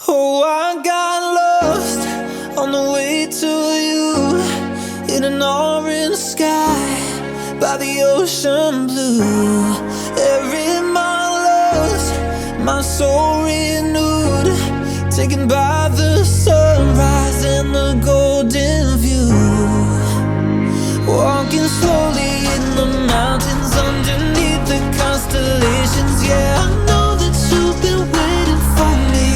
Oh, I got lost on the way to you, in an orange sky by the ocean blue. Every mile lost, my soul renewed, taken by the sunrise and the golden view. Walking slowly in the mountains underneath the constellations. Yeah, I know that you've been waiting for me.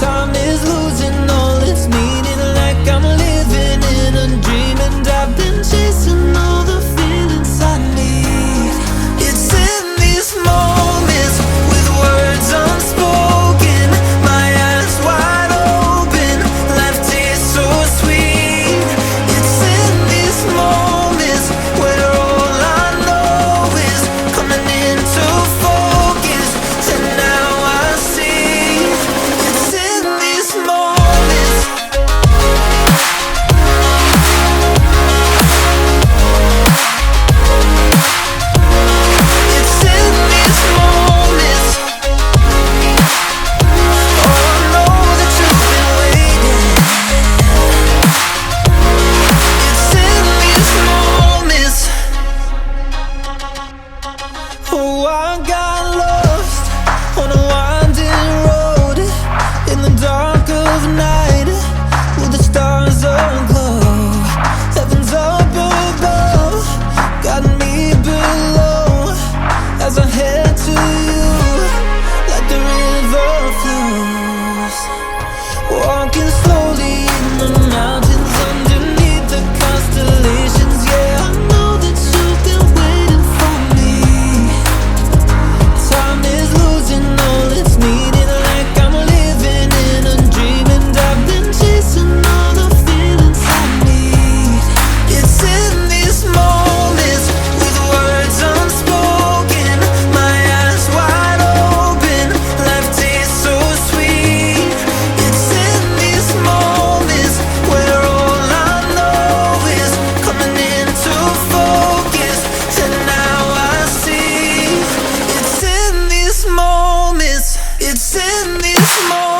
Time is losing all its meaning, like I'm living in a dream, and I've been chasing all the feelings I need. It's in these moments with words unspoken, my eyes wide open, life tastes so sweet. It's in these moments where all I know is coming into focus, and now I see. It's in these moments. It's in these moments. Oh, I know that you've been waiting. It's in these moments. Oh, I got lost on a winding road in the dark of night, with the stars aglow. Heaven's up above, got me below, as I head to you like the river flows. Walking slowly in the mountains underneath the constellations. Yeah, I know that you've been waiting for me. Time is losing all its meaning, like I'm living in a dream, and I've been chasing all the feelings I need. It's in these moments with words unspoken, my eyes wide open, life tastes so sweet. It's in these moments where all I know is coming into focus, and now I see. It's in these moments. It's in these moments.